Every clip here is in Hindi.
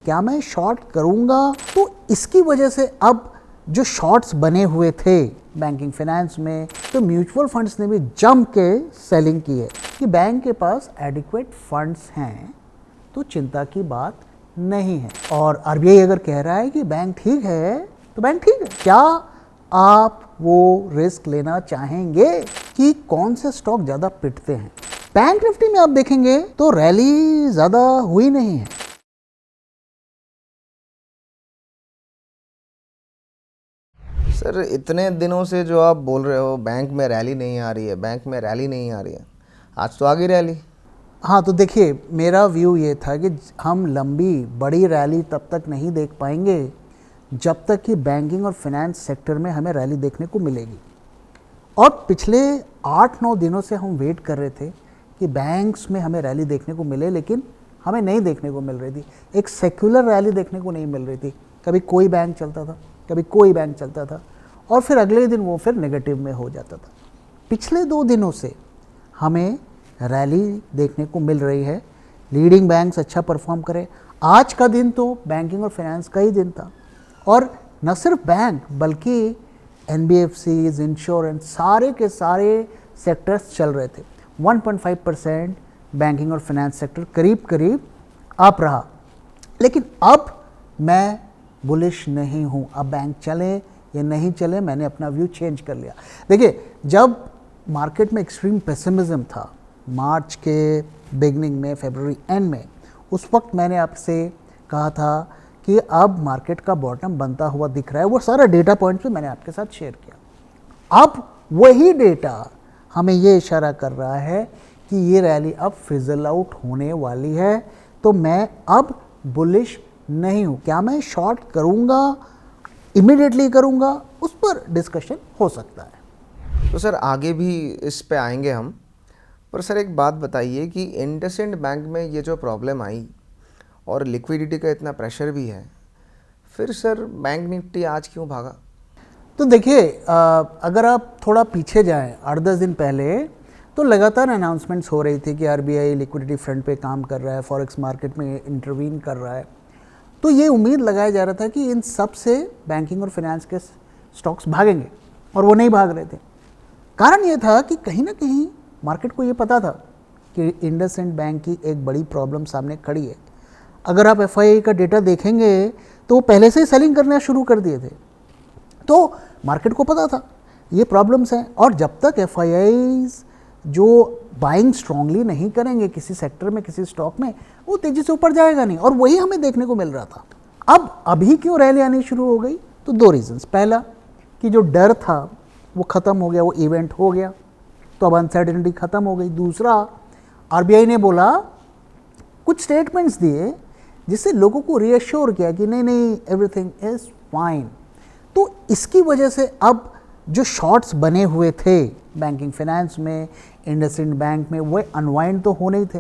क्या मैं शॉर्ट करूंगा? तो इसकी वजह से अब जो शॉर्ट्स बने हुए थे बैंकिंग फाइनेंस में, तो म्यूचुअल फंड्स ने भी जम के सेलिंग की है कि बैंक के पास एडिक्वेट फंड्स हैं, तो चिंता की बात नहीं है। और आरबीआई अगर कह रहा है कि बैंक ठीक है, तो बैंक ठीक है। क्या आप वो रिस्क लेना चाहेंगे कि कौन से स्टॉक ज़्यादा पिटते हैं? बैंक निफ्टी में आप देखेंगे तो रैली ज़्यादा हुई नहीं है। सर, इतने दिनों से जो आप बोल रहे हो बैंक में रैली नहीं आ रही है, बैंक में रैली नहीं आ रही है, आज तो आ गई रैली। हाँ, तो देखिए, मेरा व्यू ये था कि हम लंबी बड़ी रैली तब तक नहीं देख पाएंगे जब तक कि बैंकिंग और फाइनेंस सेक्टर में हमें रैली देखने को मिलेगी। और पिछले 8-9 दिनों से हम वेट कर रहे थे कि बैंक्स में हमें रैली देखने को मिले, लेकिन हमें नहीं देखने को मिल रही थी। एक सेक्युलर रैली देखने को नहीं मिल रही थी। कभी कोई बैंक चलता था, कभी कोई बैंक चलता था, और फिर अगले दिन वो फिर नेगेटिव में हो जाता था। पिछले 2 दिनों से हमें रैली देखने को मिल रही है। लीडिंग बैंक्स अच्छा परफॉर्म करें। आज का दिन तो बैंकिंग और फाइनेंस का ही दिन था, और न सिर्फ बैंक बल्कि एनबीएफसीज, इंश्योरेंस, सारे के सारे सेक्टर्स चल रहे थे। 1.5% बैंकिंग और फाइनेंस सेक्टर करीब करीब अप रहा। लेकिन अब मैं बुलिश नहीं हूँ। अब बैंक चले या नहीं चले, मैंने अपना व्यू चेंज कर लिया। देखिए, जब मार्केट में एक्सट्रीम पेसिमिज्म था मार्च के बिगनिंग में, फरवरी एंड में, उस वक्त मैंने आपसे कहा था कि अब मार्केट का बॉटम बनता हुआ दिख रहा है। वो सारा डेटा पॉइंट्स भी मैंने आपके साथ शेयर किया। अब वही डेटा हमें ये इशारा कर रहा है कि ये रैली अब फिजल आउट होने वाली है। तो मैं अब बुलिश नहीं हूँ। क्या मैं शॉर्ट करूँगा, इमीडिएटली करूँगा, उस पर डिस्कशन हो सकता है। तो सर, आगे भी इस पे आएंगे हम, पर सर एक बात बताइए कि इंडसइंड बैंक में ये जो प्रॉब्लम आई और लिक्विडिटी का इतना प्रेशर भी है, फिर सर बैंक निफ्टी आज क्यों भागा? तो देखिए, अगर आप थोड़ा पीछे जाएं 8-10 दिन पहले, तो लगातार अनाउंसमेंट्स हो रही थी कि आरबीआई लिक्विडिटी फ्रंट पे काम कर रहा है, फॉरेक्स मार्केट में इंटरवीन कर रहा है। तो ये उम्मीद लगाया जा रहा था कि इन सब से बैंकिंग और फाइनेंस के स्टॉक्स भागेंगे, और वो नहीं भाग रहे थे। कारण ये था कि कहीं ना कहीं मार्केट को ये पता था कि इंडसइंड बैंक की एक बड़ी प्रॉब्लम सामने खड़ी है। अगर आप एफआईआई का डेटा देखेंगे तो वो पहले से ही सेलिंग करना शुरू कर दिए थे। तो मार्केट को पता था ये प्रॉब्लम्स हैं, और जब तक एफआईआईज जो बाइंग स्ट्रांगली नहीं करेंगे किसी सेक्टर में, किसी स्टॉक में, वो तेजी से ऊपर जाएगा नहीं। और वही हमें देखने को मिल रहा था। अब अभी क्यों रैली आनी शुरू हो गई? तो 2 रीजंस। पहला कि जो डर था वो ख़त्म हो गया, वो इवेंट हो गया, तो अब अनसर्टेनिटी ख़त्म हो गई। दूसरा, आरबीआई ने बोला, कुछ स्टेटमेंट्स दिए जिससे लोगों को रीअश्योर किया कि नहीं नहीं, एवरीथिंग इज़ फाइन। तो इसकी वजह से अब जो शॉर्ट्स बने हुए थे बैंकिंग फाइनेंस में, इंडसइंड बैंक में, वो अनवाइंड तो होने ही थे।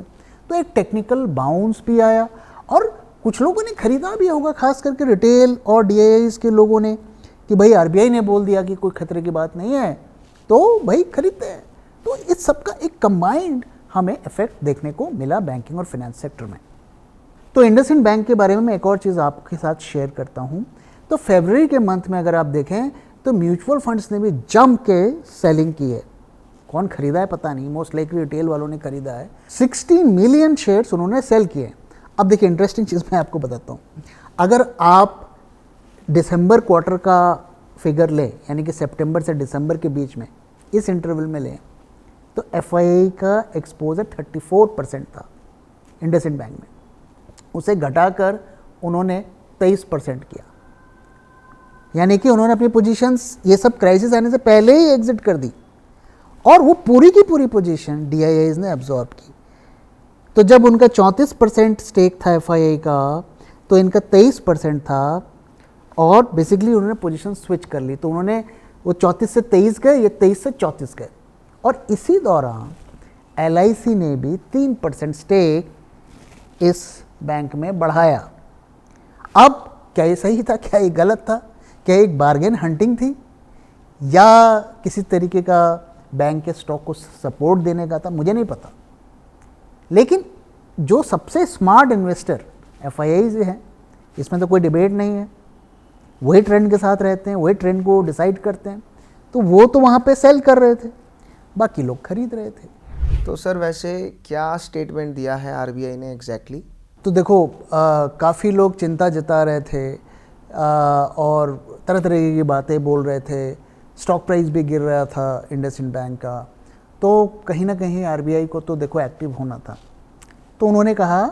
तो एक टेक्निकल बाउंस भी आया, और कुछ लोगों ने खरीदा भी होगा, खास करके रिटेल और डीआईआईज के लोगों ने, कि भाई आरबीआई ने बोल दिया कि कोई खतरे की बात नहीं है, तो भाई खरीदते हैं। तो इस सब का एक कंबाइंड हमें इफेक्ट देखने को मिला बैंकिंग और फाइनेंस सेक्टर में। तो इंडसइंड बैंक के बारे में मैं एक और चीज़ आपके साथ शेयर करता हूँ। तो फरवरी के मंथ में अगर आप देखें तो म्यूचुअल फंड्स ने भी जम के सेलिंग की है। कौन खरीदा है पता नहीं, मोस्ट लाइकली रिटेल वालों ने खरीदा है। 16 मिलियन शेयर्स उन्होंने सेल किए। अब देखिए, इंटरेस्टिंग चीज़ मैं आपको बताता हूँ। अगर आप दिसंबर क्वार्टर का फिगर लें, यानी कि सितंबर से दिसंबर के बीच में, इस इंटरवल में लें, तो एफआईआई का एक्सपोजर 34% था इंडसइंड बैंक में। उसे घटाकर उन्होंने 23% किया, यानी कि उन्होंने अपनी पोजीशंस ये सब क्राइसिस आने से पहले ही एग्जिट कर दी, और वो पूरी की पूरी पोजीशन डीआईआईज ने एब्जॉर्ब की। तो जब उनका 34% स्टेक था एफआईआई का, तो इनका 23% था, और बेसिकली उन्होंने पोजीशन स्विच कर ली। तो उन्होंने वो 34 से 23 गए, ये 23 से 34 गए। और इसी दौरान एलआईसी ने भी 3% स्टेक इस बैंक में बढ़ाया। अब क्या ये सही था, क्या ये गलत था, क्या एक बार्गेन हंटिंग थी, या किसी तरीके का बैंक के स्टॉक को सपोर्ट देने का था, मुझे नहीं पता। लेकिन जो सबसे स्मार्ट इन्वेस्टर एफआईआई हैं, इसमें तो कोई डिबेट नहीं है, वही ट्रेंड के साथ रहते हैं, वही ट्रेंड को डिसाइड करते हैं। तो वो तो वहाँ पे सेल कर रहे थे, बाकी लोग खरीद रहे थे। तो सर वैसे क्या स्टेटमेंट दिया है आरबीआई ने एग्जैक्टली? तो देखो, काफ़ी लोग चिंता जता रहे थे और तरह तरह की बातें बोल रहे थे। स्टॉक प्राइस भी गिर रहा था इंडसइंड बैंक का, तो कहीं ना कहीं आरबीआई को तो देखो एक्टिव होना था। तो उन्होंने कहा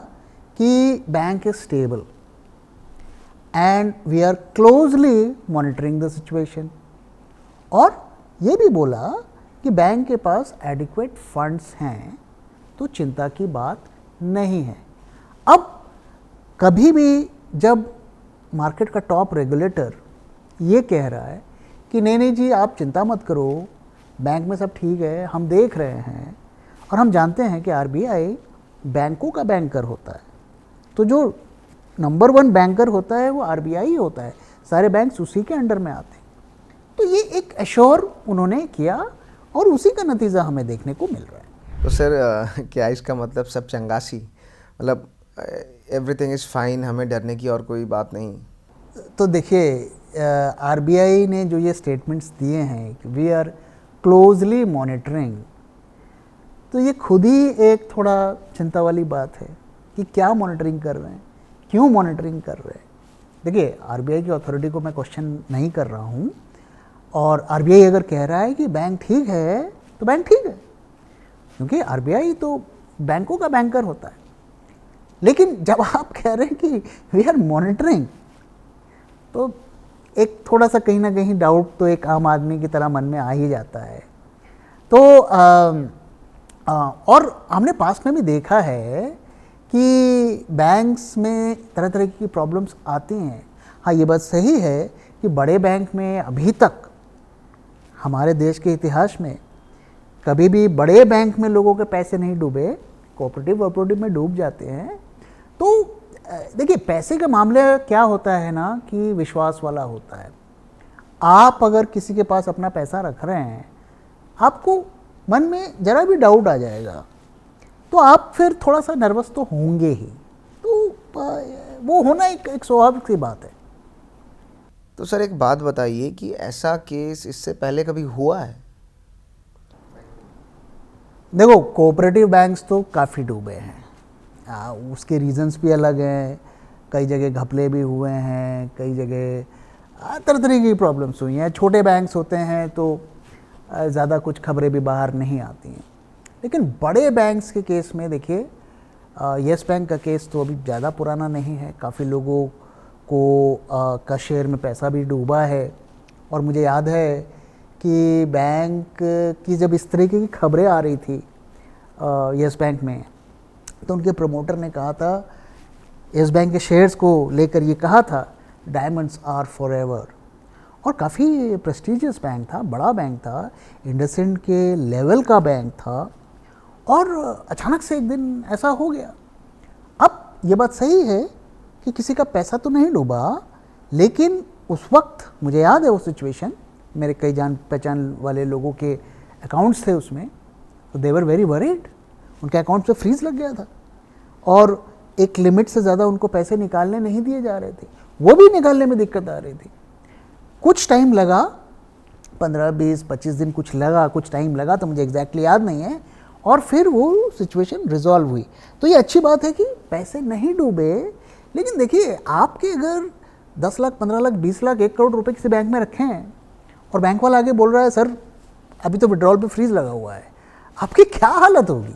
कि bank is stable and we are closely monitoring the situation, और ये भी बोला कि बैंक के पास एडिक्वेट फंड्स हैं, तो चिंता की बात नहीं है। अब कभी भी जब मार्केट का टॉप रेगुलेटर ये कह रहा है कि नहीं नहीं जी आप चिंता मत करो, बैंक में सब ठीक है, हम देख रहे हैं, और हम जानते हैं कि आरबीआई बैंकों का बैंकर होता है, तो जो नंबर 1 बैंकर होता है वो आरबीआई ही होता है, सारे बैंक्स उसी के अंडर में आते हैं। तो ये एक एश्योर उन्होंने किया और उसी का नतीजा हमें देखने को मिल रहा है। तो सर क्या इसका मतलब सब चंगासी, मतलब एवरीथिंग इज़ फाइन, हमें डरने की और कोई बात नहीं? तो देखिए, आरबीआई ने जो ये स्टेटमेंट्स दिए हैं कि वी आर क्लोजली मॉनिटरिंग, तो ये खुद ही एक थोड़ा चिंता वाली बात है कि क्या मॉनिटरिंग कर रहे हैं, क्यों मॉनिटरिंग कर रहे हैं। देखिए, आरबीआई की अथॉरिटी को मैं क्वेश्चन नहीं कर रहा हूँ, और आरबीआई अगर कह रहा है कि बैंक ठीक है तो बैंक ठीक है, क्योंकि आरबीआई तो बैंकों का बैंकर होता है। लेकिन जब आप कह रहे हैं कि वी आर मॉनिटरिंग, तो एक थोड़ा सा कहीं ना कहीं डाउट तो एक आम आदमी की तरह मन में आ ही जाता है। तो और हमने पास्ट में भी देखा है कि बैंक्स में तरह तरह की प्रॉब्लम्स आती हैं। हाँ, ये बात सही है कि बड़े बैंक में अभी तक हमारे देश के इतिहास में कभी भी बड़े बैंक में लोगों के पैसे नहीं डूबे, कोऑपरेटिव में डूब जाते हैं। तो देखिए, पैसे का मामले क्या होता है ना कि विश्वास वाला होता है। आप अगर किसी के पास अपना पैसा रख रहे हैं, आपको मन में जरा भी डाउट आ जाएगा तो आप फिर थोड़ा सा नर्वस तो होंगे ही, तो वो होना एक स्वाभाविक सी बात है। तो सर एक बात बताइए कि ऐसा केस इससे पहले कभी हुआ है? देखो, कोऑपरेटिव बैंक्स तो काफ़ी डूबे हैं, उसके रीजंस भी अलग हैं। कई जगह घपले भी हुए हैं, कई जगह तरह तरह की प्रॉब्लम्स हुई हैं। छोटे बैंक्स होते हैं तो ज़्यादा कुछ खबरें भी बाहर नहीं आती हैं। लेकिन बड़े बैंक्स के केस में देखिए, येस बैंक का केस तो अभी ज़्यादा पुराना नहीं है, काफ़ी लोगों को का शेयर में पैसा भी डूबा है। और मुझे याद है कि बैंक की जब इस तरीके की खबरें आ रही थी येस बैंक में, तो उनके प्रमोटर ने कहा था, येस बैंक के शेयर्स को लेकर ये कहा था, डायमंड्स आर फॉरएवर। और काफ़ी प्रेस्टीजियस बैंक था, बड़ा बैंक था, इंडसइंड के लेवल का बैंक था, और अचानक से एक दिन ऐसा हो गया। अब ये बात सही है कि किसी का पैसा तो नहीं डूबा, लेकिन उस वक्त मुझे याद है वो सिचुएशन, मेरे कई जान पहचान वाले लोगों के अकाउंट्स थे उसमें, तो दे वर वेरी वरीड। उनके अकाउंट पे फ्रीज लग गया था और एक लिमिट से ज़्यादा उनको पैसे निकालने नहीं दिए जा रहे थे, वो भी निकालने में दिक्कत आ रही थी। कुछ टाइम लगा, 15, 20, 25 दिन कुछ टाइम लगा, तो मुझे एग्जैक्टली याद नहीं है, और फिर वो सिचुएशन रिजॉल्व हुई। तो ये अच्छी बात है कि पैसे नहीं डूबे। लेकिन देखिए, आपके अगर 10 लाख, 15 लाख, 20 लाख, 1 करोड़ रुपए किसी बैंक में रखे हैं और बैंक वाला आगे बोल रहा है सर अभी तो विड्रॉल पे फ्रीज लगा हुआ है, आपकी क्या हालत होगी।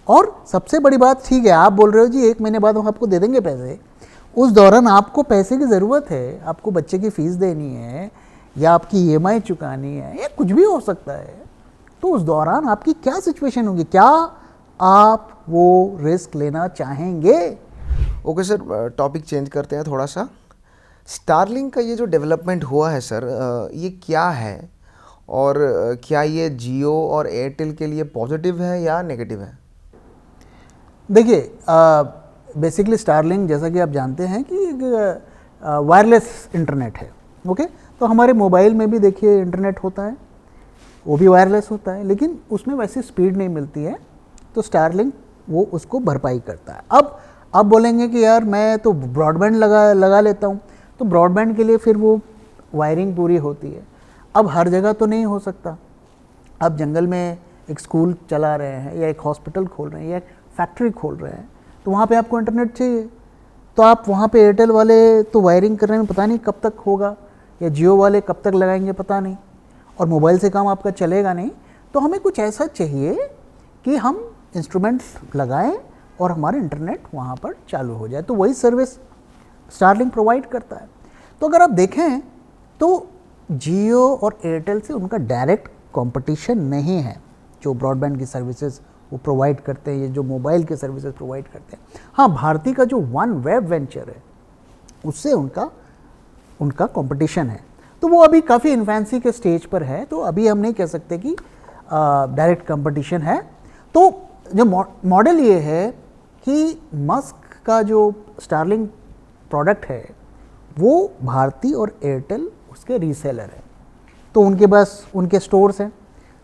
और सबसे बड़ी बात, ठीक है आप बोल रहे हो जी 1 महीने बाद हम आपको दे देंगे पैसे, उस दौरान आपको पैसे की ज़रूरत है, आपको बच्चे की फ़ीस देनी है या आपकी ईएमआई चुकानी है या कुछ भी हो सकता है, तो उस दौरान आपकी क्या सिचुएशन होगी, क्या आप वो रिस्क लेना चाहेंगे। ओके सर, टॉपिक चेंज करते हैं थोड़ा सा। स्टारलिंक का ये जो डेवलपमेंट हुआ है सर, ये क्या है, और क्या ये जियो और एयरटेल के लिए पॉजिटिव है या नेगेटिव है? देखिए, बेसिकली स्टारलिंक जैसा कि आप जानते हैं कि वायरलेस इंटरनेट है। ओके, तो हमारे मोबाइल में भी देखिए इंटरनेट होता है, वो भी वायरलेस होता है, लेकिन उसमें वैसी स्पीड नहीं मिलती है, तो स्टारलिंक वो उसको भरपाई करता है। अब आप बोलेंगे कि यार मैं तो ब्रॉडबैंड लगा लेता हूँ, तो ब्रॉडबैंड के लिए फिर वो वायरिंग पूरी होती है। अब हर जगह तो नहीं हो सकता। आप जंगल में एक स्कूल चला रहे हैं या एक हॉस्पिटल खोल रहे हैं या एक फैक्ट्री खोल रहे हैं, तो वहाँ पे आपको इंटरनेट चाहिए। तो आप वहाँ पे एयरटेल वाले तो वायरिंग करने में पता नहीं कब तक होगा, या जियो वाले कब तक लगाएंगे पता नहीं, और मोबाइल से काम आपका चलेगा नहीं। तो हमें कुछ ऐसा चाहिए कि हम इंस्ट्रूमेंट लगाएं और हमारा इंटरनेट वहाँ पर चालू हो जाए। तो वही सर्विस स्टारलिंक प्रोवाइड करता है। तो अगर आप देखें तो जियो और एयरटेल से उनका डायरेक्ट कंपटीशन नहीं है। जो ब्रॉडबैंड की सर्विसेज वो प्रोवाइड करते हैं, ये जो मोबाइल के सर्विसेज प्रोवाइड करते हैं, हाँ भारती का जो वन वेब वेंचर है उससे उनका कंपटीशन है। तो वो अभी काफ़ी इन्फेंसी के स्टेज पर है, तो अभी हम नहीं कह सकते कि डायरेक्ट कंपटीशन है। तो जो मॉडल ये है कि मस्क का जो स्टारलिंक प्रोडक्ट है वो भारती और एयरटेल उसके रीसेलर है, तो उनके पास उनके स्टोर्स हैं,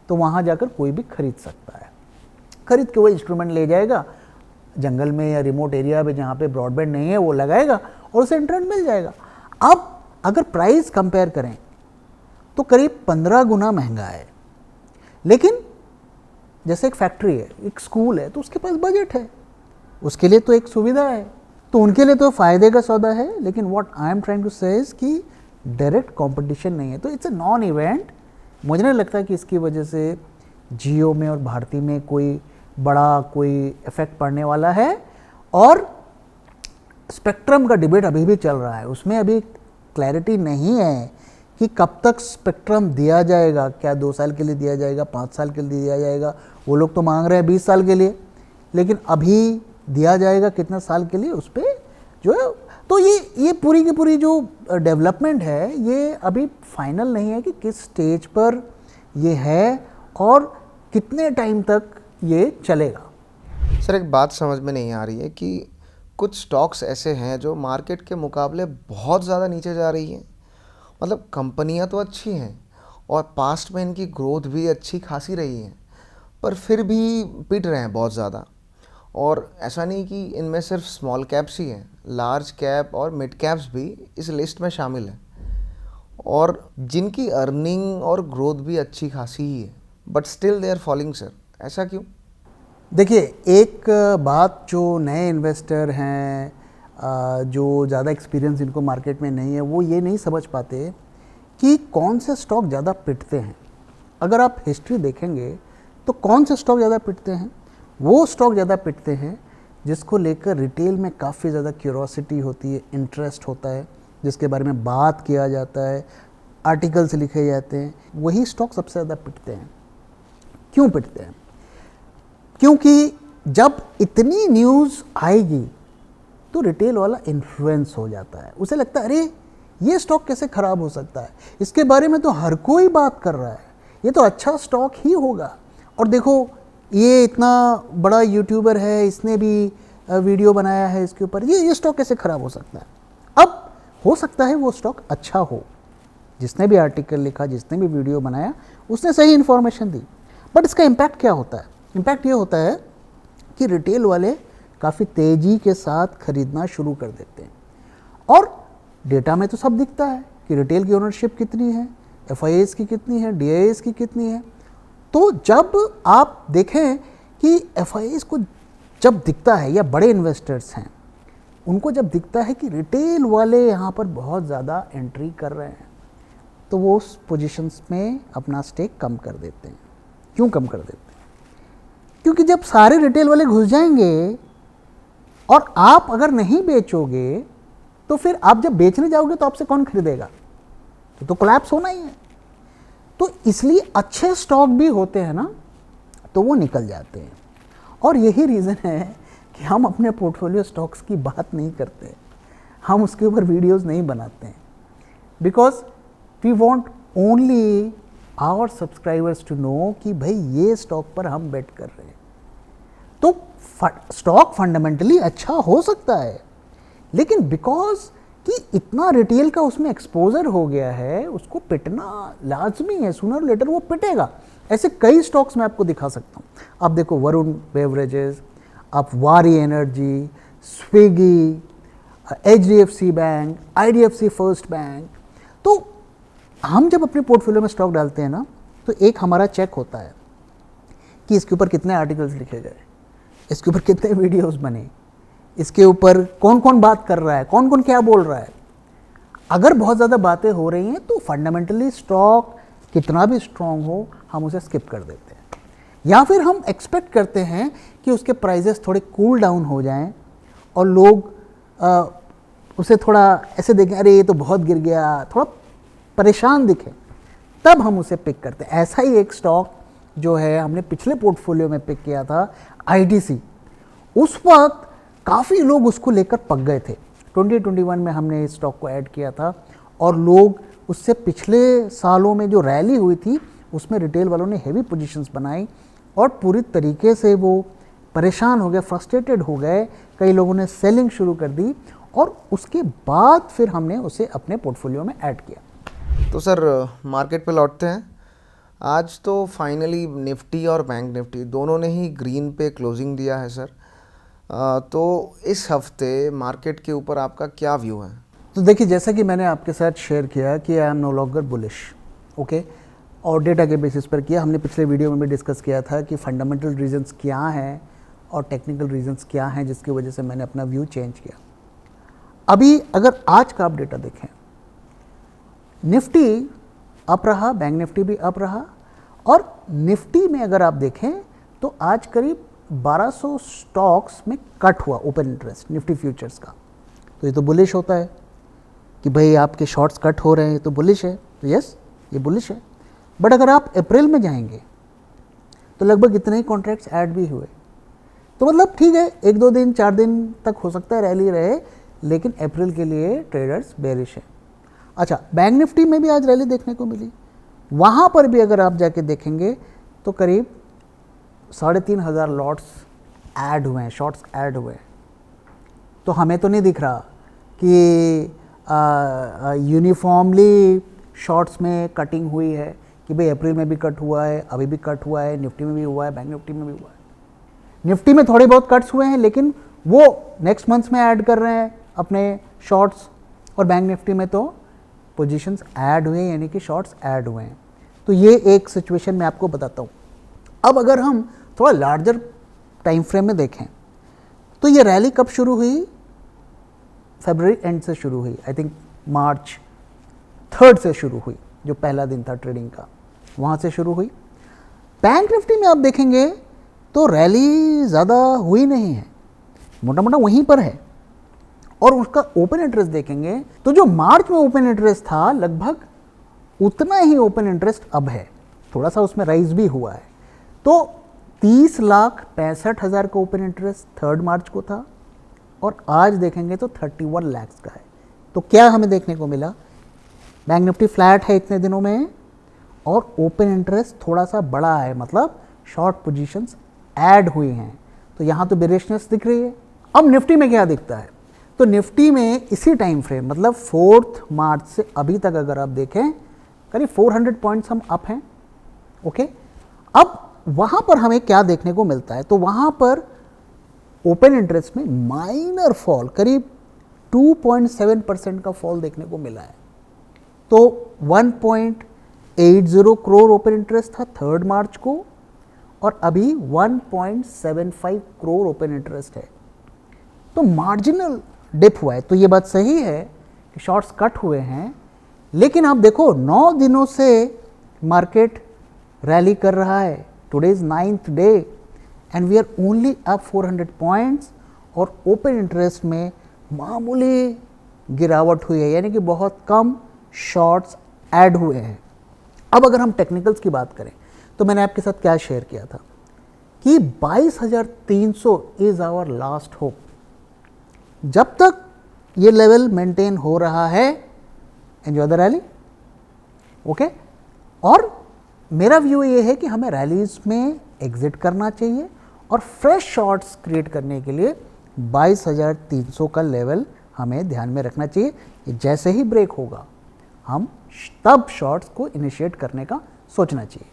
तो वहाँ जाकर कोई भी खरीद सकता है। खरीद के वो इंस्ट्रूमेंट ले जाएगा जंगल में या रिमोट एरिया में जहाँ पे ब्रॉडबैंड नहीं है, वो लगाएगा और उसे इंटरनेट मिल जाएगा। अब अगर प्राइस कंपेयर करें तो करीब 15 गुना महंगा है, लेकिन जैसे एक फैक्ट्री है, एक स्कूल है, तो उसके पास बजट है, उसके लिए तो एक सुविधा है, तो उनके लिए तो फ़ायदे का सौदा है। लेकिन what I am trying to say is कि डायरेक्ट कंपटीशन नहीं है, तो इट्स अ नॉन इवेंट। मुझे नहीं लगता कि इसकी वजह से जियो में और भारती में कोई बड़ा कोई इफेक्ट पड़ने वाला है। और स्पेक्ट्रम का डिबेट अभी भी चल रहा है, उसमें अभी क्लैरिटी नहीं है कि कब तक स्पेक्ट्रम दिया जाएगा, क्या 2 साल के लिए दिया जाएगा, 5 साल के लिए दिया जाएगा। वो लोग तो मांग रहे हैं 20 साल के लिए, लेकिन अभी दिया जाएगा कितने साल के लिए उस पर जो है। तो ये पूरी की पूरी जो डेवलपमेंट है ये अभी फाइनल नहीं है कि किस स्टेज पर ये है और कितने टाइम तक ये चलेगा। सर एक बात समझ में नहीं आ रही है कि कुछ स्टॉक्स ऐसे हैं जो मार्केट के मुकाबले बहुत ज़्यादा नीचे जा रही हैं। मतलब कंपनियां तो अच्छी हैं और पास्ट में इनकी ग्रोथ भी अच्छी खासी रही है, पर फिर भी पिट रहे हैं बहुत ज़्यादा। और ऐसा नहीं कि इनमें सिर्फ स्मॉल कैप्स ही हैं, लार्ज कैप और मिड कैप्स भी इस लिस्ट में शामिल हैं, और जिनकी अर्निंग और ग्रोथ भी अच्छी खासी ही है, but still they are falling sir. ऐसा क्यों? देखिए, एक बात जो नए इन्वेस्टर हैं, जो ज़्यादा एक्सपीरियंस इनको मार्केट में नहीं है, वो ये नहीं समझ पाते कि कौन से स्टॉक ज़्यादा पिटते हैं। अगर आप हिस्ट्री देखेंगे तो कौन से स्टॉक ज़्यादा पिटते हैं, वो स्टॉक ज़्यादा पिटते हैं जिसको लेकर रिटेल में काफ़ी ज़्यादा क्यूरोसिटी होती है, इंटरेस्ट होता है, जिसके बारे में बात किया जाता है, आर्टिकल्स लिखे जाते हैं, वही स्टॉक सबसे ज़्यादा पिटते हैं। क्यों पिटते हैं? क्योंकि जब इतनी न्यूज़ आएगी तो रिटेल वाला इन्फ्लुएंस हो जाता है, उसे लगता है अरे ये स्टॉक कैसे ख़राब हो सकता है, इसके बारे में तो हर कोई बात कर रहा है, ये तो अच्छा स्टॉक ही होगा। और देखो ये इतना बड़ा यूट्यूबर है, इसने भी वीडियो बनाया है इसके ऊपर, ये स्टॉक कैसे ख़राब हो सकता है। अब हो सकता है वो स्टॉक अच्छा हो, जिसने भी आर्टिकल लिखा, जिसने भी वीडियो बनाया, उसने सही इन्फॉर्मेशन दी, बट इसका इम्पैक्ट क्या होता है? इम्पैक्ट ये होता है कि रिटेल वाले काफ़ी तेज़ी के साथ खरीदना शुरू कर देते हैं, और डेटा में तो सब दिखता है कि रिटेल की ओनरशिप कितनी है, FIAs की कितनी है, DIAs की कितनी है। तो जब आप देखें कि FIAs को जब दिखता है, या बड़े इन्वेस्टर्स हैं उनको जब दिखता है कि रिटेल वाले यहाँ पर बहुत ज़्यादा एंट्री कर रहे हैं, तो वो उस पोजीशंस में अपना स्टेक कम कर देते हैं। क्यों कम कर देते हैं? क्योंकि जब सारे रिटेल वाले घुस जाएंगे और आप अगर नहीं बेचोगे, तो फिर आप जब बेचने जाओगे तो आपसे कौन खरीदेगा? तो कोलैप्स होना ही है। तो इसलिए अच्छे स्टॉक भी होते हैं ना, तो वो निकल जाते हैं। और यही रीज़न है कि हम अपने पोर्टफोलियो स्टॉक्स की बात नहीं करते, हम उसके ऊपर वीडियोस नहीं बनाते हैं, because we want only our subscribers to know कि भाई ये स्टॉक पर हम बेट कर रहे हैं। तो स्टॉक फंडामेंटली अच्छा हो सकता है, लेकिन बिकॉज कि इतना रिटेल का उसमें एक्सपोजर हो गया है, उसको पिटना लाजमी है, सूनर लेटर वो पिटेगा। ऐसे कई स्टॉक्स मैं आपको दिखा सकता हूँ। आप देखो वरुण बेवरेजेस, आप वारी energy, Swiggy, HDFC bank, IDFC first bank. तो हम जब अपने पोर्टफोलियो में स्टॉक डालते हैं ना, तो एक हमारा चेक होता है कि इसके ऊपर कितने आर्टिकल्स लिखे गए, इसके ऊपर कितने वीडियोस बने, इसके ऊपर कौन कौन बात कर रहा है, कौन कौन क्या बोल रहा है। अगर बहुत ज़्यादा बातें हो रही हैं तो फंडामेंटली स्टॉक कितना भी स्ट्रांग हो, हम उसे स्किप कर देते हैं, या फिर हम एक्सपेक्ट करते हैं कि उसके प्राइजेस थोड़े कूल डाउन हो जाएं और लोग उसे थोड़ा ऐसे देखें, अरे ये तो बहुत गिर गया, थोड़ा परेशान दिखे, तब हम उसे पिक करते हैं। ऐसा ही एक स्टॉक जो है हमने पिछले पोर्टफोलियो में पिक किया था, ITC। उस वक्त काफ़ी लोग उसको लेकर पक गए थे। 2021 में हमने इस स्टॉक को ऐड किया था और लोग उससे पिछले सालों में जो रैली हुई थी उसमें रिटेल वालों ने हेवी पोजीशंस बनाई और पूरी तरीके से वो परेशान हो गए, फ्रस्ट्रेटेड हो गए, कई लोगों ने सेलिंग शुरू कर दी और उसके बाद फिर हमने उसे अपने पोर्टफोलियो में ऐड किया। तो सर मार्केट पे लौटते हैं। आज तो फाइनली निफ्टी और बैंक निफ्टी दोनों ने ही ग्रीन पे क्लोजिंग दिया है सर। तो इस हफ्ते मार्केट के ऊपर आपका क्या व्यू है? तो देखिए, जैसा कि मैंने आपके साथ शेयर किया कि I am no longer bullish, okay, और डेटा के बेसिस पर किया। हमने पिछले वीडियो में भी डिस्कस किया था कि फंडामेंटल रीजंस क्या हैं और टेक्निकल रीजंस क्या हैं जिसकी वजह से मैंने अपना व्यू चेंज किया। अभी अगर आज का आप डेटा देखें, निफ्टी अप रहा, बैंक निफ्टी भी अप रहा, और निफ्टी में अगर आप देखें तो आज करीब 1200 स्टॉक्स में कट हुआ ओपन इंटरेस्ट निफ्टी फ्यूचर्स का। तो ये तो बुलिश होता है कि भाई आपके शॉर्ट्स कट हो रहे हैं, तो बुलिश है। तो यस, ये बुलिश है। बट अगर आप अप्रैल में जाएंगे तो लगभग इतने ही कॉन्ट्रैक्ट्स ऐड भी हुए। तो मतलब ठीक है, 1-2 दिन 4 दिन तक हो सकता है रैली रहे, लेकिन अप्रैल के लिए ट्रेडर्स बेरिश हैं। अच्छा, बैंक निफ्टी में भी आज रैली देखने को मिली। वहाँ पर भी अगर आप जाके देखेंगे तो करीब 3,500 लॉट्स ऐड हुए हैं, शॉर्ट्स ऐड हुए हैं। तो हमें तो नहीं दिख रहा कि यूनिफॉर्मली शॉर्ट्स में कटिंग हुई है कि भाई अप्रैल में भी कट हुआ है, अभी भी कट हुआ है, निफ्टी में भी हुआ है, बैंक निफ्टी में भी हुआ है। निफ्टी में थोड़े बहुत कट्स हुए हैं, लेकिन वो नेक्स्ट मंथ्स में ऐड कर रहे हैं अपने शॉर्ट्स, और बैंक निफ्टी में तो पोजीशंस ऐड हुए, यानी कि शॉर्ट्स ऐड हुए हैं। तो ये एक सिचुएशन मैं आपको बताता हूँ। अब अगर हम थोड़ा लार्जर टाइम फ्रेम में देखें तो ये रैली कब शुरू हुई? फरवरी एंड से शुरू हुई, आई थिंक मार्च 3 से शुरू हुई, जो पहला दिन था ट्रेडिंग का, वहाँ से शुरू हुई। बैंक निफ्टी में आप देखेंगे तो रैली ज़्यादा हुई नहीं है, मोटा मोटा वहीं पर है। और उसका ओपन इंटरेस्ट देखेंगे तो जो मार्च में ओपन इंटरेस्ट था लगभग उतना ही ओपन इंटरेस्ट अब है, थोड़ा सा उसमें राइज भी हुआ है। तो 30,65,000 का ओपन इंटरेस्ट 3 मार्च को था और आज देखेंगे तो 31 लाख का है। तो क्या हमें देखने को मिला? बैंक निफ्टी फ्लैट है इतने दिनों में और ओपन इंटरेस्ट थोड़ा सा बड़ा है, मतलब शॉर्ट पोजीशंस ऐड हुई हैं। तो यहाँ तो बेरिशनेस दिख रही है। अब निफ्टी में क्या दिखता है? तो निफ्टी में इसी टाइम फ्रेम, मतलब 4 मार्च से अभी तक अगर आप देखें करीब 400 पॉइंट्स हम अप हैं, ओके। अब वहाँ पर हमें क्या देखने को मिलता है? तो वहाँ पर ओपन इंटरेस्ट में माइनर फॉल, करीब 2.7% का फॉल देखने को मिला है। तो 1.80 करोड़ ओपन इंटरेस्ट था 3 मार्च को और अभी 1.75 करोड़ ओपन इंटरेस्ट है। तो मार्जिनल डिप हुआ है। तो ये बात सही है कि शॉर्ट्स कट हुए हैं, लेकिन आप देखो 9 दिनों से मार्केट रैली कर रहा है। Today is 9th day and we are only up 400 points और ओपन इंटरेस्ट में मामूली गिरावट हुई है, यानी कि बहुत कम शॉर्ट्स ऐड हुए हैं। अब अगर हम टेक्निकल्स की बात करें तो मैंने आपके साथ क्या शेयर किया था कि 22,300 इज आवर लास्ट होप। जब तक ये लेवल मेंटेन हो रहा है, एंजॉय द रैली, ओके। और मेरा व्यू ये है कि हमें रैलीज में एग्जिट करना चाहिए और फ्रेश शॉर्ट्स क्रिएट करने के लिए 22,300 का लेवल हमें ध्यान में रखना चाहिए। कि जैसे ही ब्रेक होगा हम तब शॉर्ट्स को इनिशिएट करने का सोचना चाहिए।